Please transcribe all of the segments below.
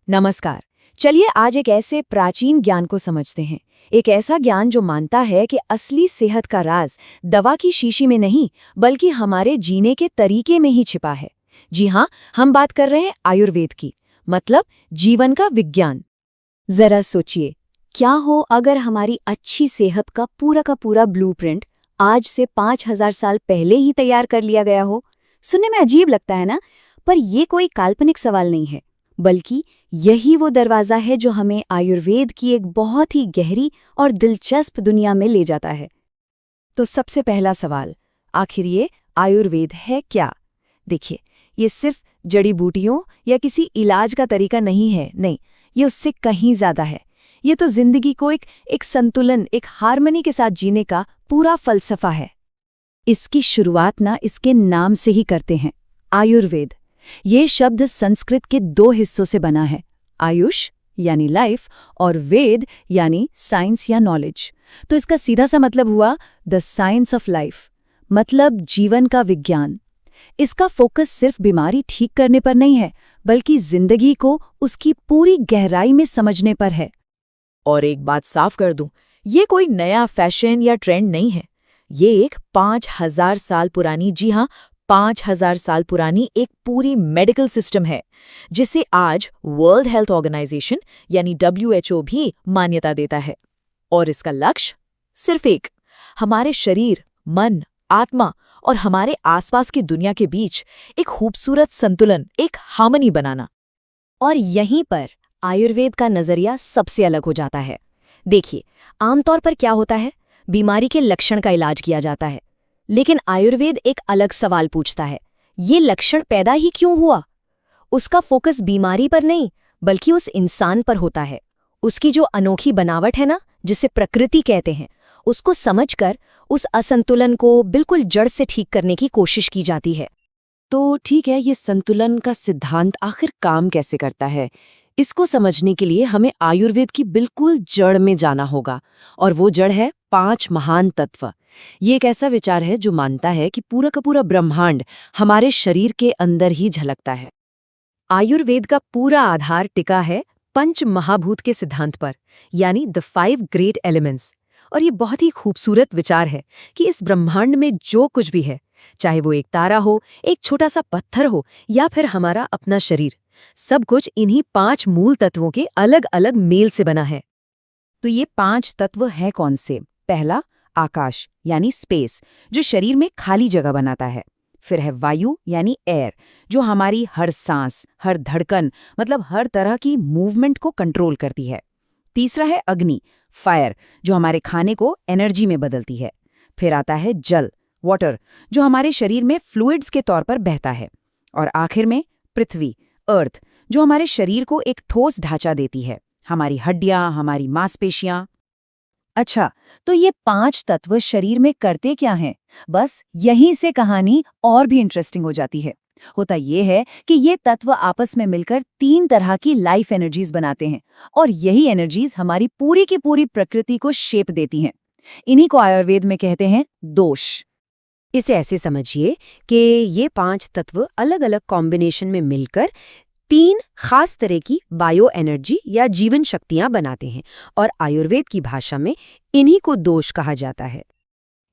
नमस्कार। चलिए आज एक ऐसे प्राचीन ज्ञान को समझते हैं। एक ऐसा ज्ञान जो मानता है कि असली सेहत का राज दवा की शीशी में नहीं बल्कि हमारे जीने के तरीके में ही छिपा है। जी हाँ, हम बात कर रहे हैं आयुर्वेद की, मतलब जीवन का विज्ञान। जरा सोचिए, क्या हो अगर हमारी अच्छी सेहत का पूरा ब्लूप्रिंट आज से 5000 साल पहले ही तैयार कर लिया गया हो। सुनने में अजीब लगता है ना, पर ये कोई काल्पनिक सवाल नहीं है, बल्कि यही वो दरवाजा है जो हमें आयुर्वेद की एक बहुत ही गहरी और दिलचस्प दुनिया में ले जाता है। तो सबसे पहला सवाल, आखिर ये आयुर्वेद है क्या? देखिए, ये सिर्फ जड़ी बूटियों या किसी इलाज का तरीका नहीं है। नहीं, ये उससे कहीं ज्यादा है। ये तो जिंदगी को एक संतुलन, एक हार्मनी के साथ जीने का पूरा फलसफा है। इसकी शुरुआत ना इसके नाम से ही करते हैं, आयुर्वेद। ये शब्द संस्कृत के दो हिस्सों से बना है, आयुष यानी लाइफ और वेद यानी साइंस या नॉलेज। तो इसका सीधा सा मतलब हुआ द साइंस ऑफ लाइफ, मतलब जीवन का विज्ञान। इसका फोकस सिर्फ बीमारी ठीक करने पर नहीं है, बल्कि जिंदगी को उसकी पूरी गहराई में समझने पर है। और एक बात साफ कर दूं, ये कोई नया फैशन या ट्रेंड नहीं है। ये एक 5000 साल पुरानी, जी हाँ, 5000 साल पुरानी एक पूरी मेडिकल सिस्टम है, जिसे आज वर्ल्ड हेल्थ ऑर्गेनाइजेशन यानी WHO भी मान्यता देता है। और इसका लक्ष्य सिर्फ एक, हमारे शरीर, मन, आत्मा और हमारे आसपास की दुनिया के बीच एक खूबसूरत संतुलन, एक हार्मनी बनाना। और यहीं पर आयुर्वेद का नजरिया सबसे अलग हो जाता है। देखिए, आमतौर पर क्या होता है, बीमारी के लक्षण का इलाज किया जाता है, लेकिन आयुर्वेद एक अलग सवाल पूछता है, ये लक्षण पैदा ही क्यों हुआ? उसका फोकस बीमारी पर नहीं, बल्कि उस इंसान पर होता है। उसकी जो अनोखी बनावट है ना, जिसे प्रकृति कहते हैं, उसको समझकर उस असंतुलन को बिल्कुल जड़ से ठीक करने की कोशिश की जाती है। तो ठीक है, ये संतुलन का सिद्धांत आखिर काम कैसे करता है? इसको समझने के लिए हमें आयुर्वेद की बिल्कुल जड़ में जाना होगा, और वो जड़ है 5 महान तत्व। ये एक ऐसा विचार है जो मानता है कि पूरा का पूरा ब्रह्मांड हमारे शरीर के अंदर ही झलकता है। आयुर्वेद का पूरा आधार टिका है पंच महाभूत के सिद्धांत पर, यानी द 5 ग्रेट एलिमेंट्स। और ये बहुत ही खूबसूरत विचार है कि इस ब्रह्मांड में जो कुछ भी है, चाहे वो एक तारा हो, एक छोटा सा पत्थर हो या फिर हमारा अपना शरीर, सब कुछ इन्हीं 5 मूल तत्वों के अलग अलग मेल से बना है। तो ये 5 तत्व हैं कौन से? पहला, आकाश यानी स्पेस, जो शरीर में खाली जगह बनाता है। फिर है वायु यानी एयर, जो हमारी हर सांस, हर धड़कन, मतलब हर तरह की मूवमेंट को कंट्रोल करती है। तीसरा है अग्नि, फायर, जो हमारे खाने को एनर्जी में बदलती है। फिर आता है जल, वाटर, जो हमारे शरीर में फ्लूइड्स के तौर पर बहता है। और आखिर में पृथ्वी, अर्थ, जो हमारे शरीर को एक ठोस ढांचा देती है, हमारी हड्डियां, हमारी मांसपेशियां। अच्छा, तो ये 5 तत्व शरीर में करते क्या हैं? बस यहीं से कहानी और भी इंटरेस्टिंग हो जाती है। होता ये है कि ये तत्व आपस में मिलकर 3 तरह की लाइफ एनर्जीज बनाते हैं, और यही एनर्जीज हमारी पूरी की पूरी प्रकृति को शेप देती हैं। इन्हीं को आयुर्वेद में कहते हैं दोष। इसे ऐसे समझिए कि ये 5 तत्व अलग अलग कॉम्बिनेशन में मिलकर 3 खास तरह की बायो एनर्जी या जीवन शक्तियां बनाते हैं, और आयुर्वेद की भाषा में इन्हीं को दोष कहा जाता है।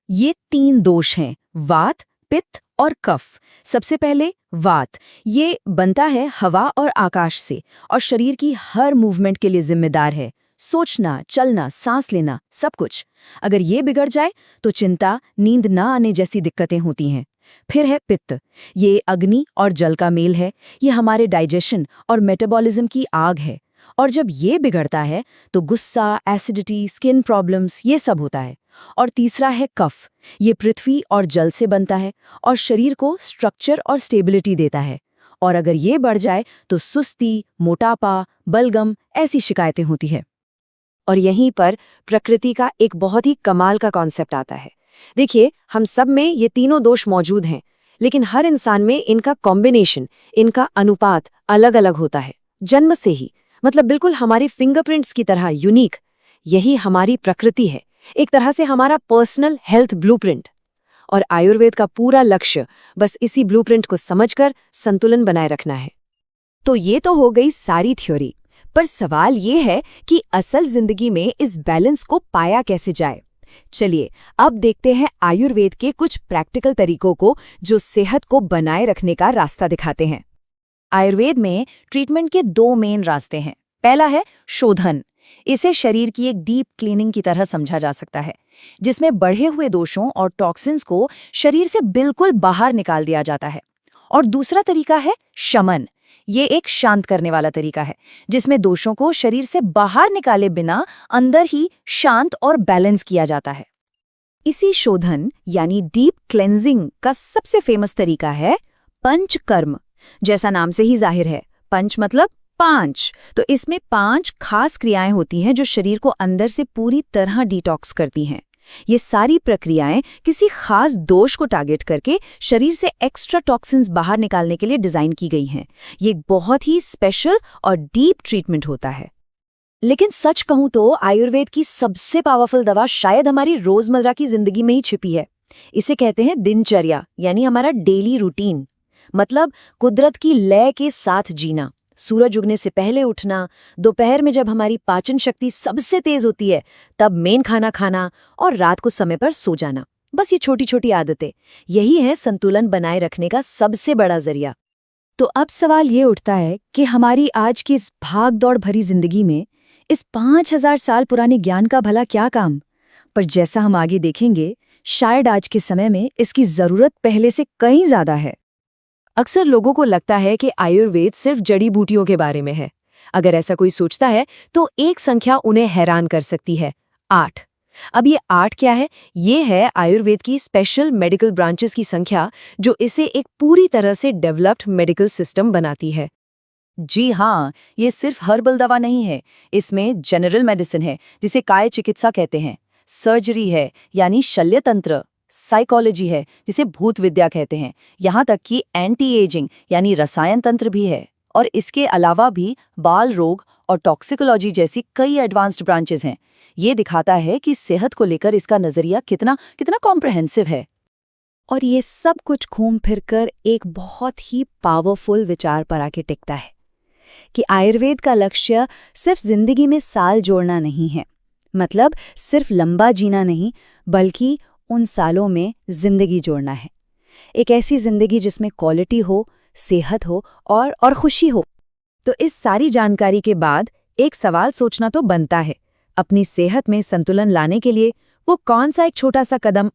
ये 3 दोष हैं, वात, पित्त और कफ। सबसे पहले वात, ये बनता है हवा और आकाश से, और शरीर की हर मूवमेंट के लिए जिम्मेदार है। सोचना, चलना, सांस लेना, सब कुछ। अगर ये बिगड़ जाए तो चिंता, नींद ना आने जैसी दिक्कतें होती हैं। फिर है पित्त, ये अग्नि और जल का मेल है। ये हमारे डाइजेशन और मेटाबॉलिज्म की आग है, और जब ये बिगड़ता है तो गुस्सा, एसिडिटी, स्किन प्रॉब्लम्स, ये सब होता है। और तीसरा है कफ, ये पृथ्वी और जल से बनता है और शरीर को स्ट्रक्चर और स्टेबिलिटी देता है। और अगर ये बढ़ जाए तो सुस्ती, मोटापा, बलगम, ऐसी शिकायतें होती है। और यहीं पर प्रकृति का एक बहुत ही कमाल का कॉन्सेप्ट आता है। देखिए, हम सब में ये तीनों दोष मौजूद हैं, लेकिन हर इंसान में इनका कॉम्बिनेशन, इनका अनुपात अलग अलग होता है, जन्म से ही। मतलब बिल्कुल हमारे फिंगरप्रिंट्स की तरह यूनिक। यही हमारी प्रकृति है, एक तरह से हमारा पर्सनल हेल्थ ब्लूप्रिंट। और आयुर्वेद का पूरा लक्ष्य बस इसी ब्लूप्रिंट को समझकर संतुलन बनाए रखना है। तो ये तो हो गई सारी थ्योरी, पर सवाल ये है कि असल जिंदगी में इस बैलेंस को पाया कैसे जाए। चलिए अब देखते हैं आयुर्वेद के कुछ प्रैक्टिकल तरीकों को जो सेहत को बनाए रखने का रास्ता दिखाते हैं। आयुर्वेद में ट्रीटमेंट के 2 मेन रास्ते हैं। पहला है शोधन। इसे शरीर की एक डीप क्लीनिंग की तरह समझा जा सकता है, जिसमें बढ़े हुए दोषों और टॉक्सिन्स को शरीर से बिल्कुल बाहर निकाल दिया जाता है। और दूसरा तरीका है शमन। ये एक शांत करने वाला तरीका है, जिसमें दोषों को शरीर से बाहर निकाले बिना अंदर ही शांत और बैलेंस किया जाता है। इसी शोधन यानी डीप क्लेंजिंग का सबसे फेमस तरीका है पंचकर्म। जैसा नाम से ही जाहिर है, पंच मतलब 5, तो इसमें 5 खास क्रियाएं होती हैं जो शरीर को अंदर से पूरी तरह डिटॉक्स करती हैं। ये सारी प्रक्रियाएं किसी खास दोष को टारगेट करके शरीर से एक्स्ट्रा टॉक्सिन्स बाहर निकालने के लिए डिजाइन की गई हैं। ये एक बहुत ही स्पेशल और डीप ट्रीटमेंट होता है। लेकिन सच कहूं तो आयुर्वेद की सबसे पावरफुल दवा शायद हमारी रोजमर्रा की जिंदगी में ही छिपी है। इसे कहते हैं दिनचर्या, यानी हमारा डेली रूटीन। मतलब कुदरत की लय के साथ जीना। सूरज उगने से पहले उठना, दोपहर में जब हमारी पाचन शक्ति सबसे तेज होती है तब मेन खाना खाना, और रात को समय पर सो जाना। बस ये छोटी छोटी आदतें, यही है संतुलन बनाए रखने का सबसे बड़ा जरिया। तो अब सवाल ये उठता है कि हमारी आज की इस भाग दौड़ भरी जिंदगी में इस 5000 साल पुराने ज्ञान का भला क्या काम? पर जैसा हम आगे देखेंगे, शायद आज के समय में इसकी जरूरत पहले से कहीं ज्यादा है। अक्सर लोगों को लगता है कि आयुर्वेद सिर्फ जड़ी बूटियों के बारे में है। अगर ऐसा कोई सोचता है तो एक संख्या उन्हें हैरान कर सकती है, 8। अब ये 8 क्या है? ये है आयुर्वेद की स्पेशल मेडिकल ब्रांचेस की संख्या, जो इसे एक पूरी तरह से डेवलप्ड मेडिकल सिस्टम बनाती है। जी हाँ, ये सिर्फ हर्बल दवा नहीं है, इसमें जनरल मेडिसिन है जिसे काय चिकित्सा कहते हैं, सर्जरी है यानी शल्य तंत्र, साइकोलॉजी है जिसे भूत विद्या कहते हैं, यहाँ तक कि एंटी एजिंग यानी रसायन तंत्र भी है। और इसके अलावा भी बाल रोग और टॉक्सिकोलॉजी जैसी कई एडवांस्ड ब्रांचेस हैं। ये दिखाता है कि सेहत को लेकर इसका नजरिया कितना कॉम्प्रहेंसिव है। और ये सब कुछ घूम फिरकर एक बहुत ही पावरफुल विचार पर आके टिकता है कि आयुर्वेद का लक्ष्य सिर्फ जिंदगी में साल जोड़ना नहीं है, मतलब सिर्फ लंबा जीना नहीं, बल्कि उन सालों में जिंदगी जोड़ना है। एक ऐसी जिंदगी जिसमें क्वालिटी हो, सेहत हो और खुशी हो। तो इस सारी जानकारी के बाद एक सवाल सोचना तो बनता है, अपनी सेहत में संतुलन लाने के लिए वो कौन सा एक छोटा सा कदम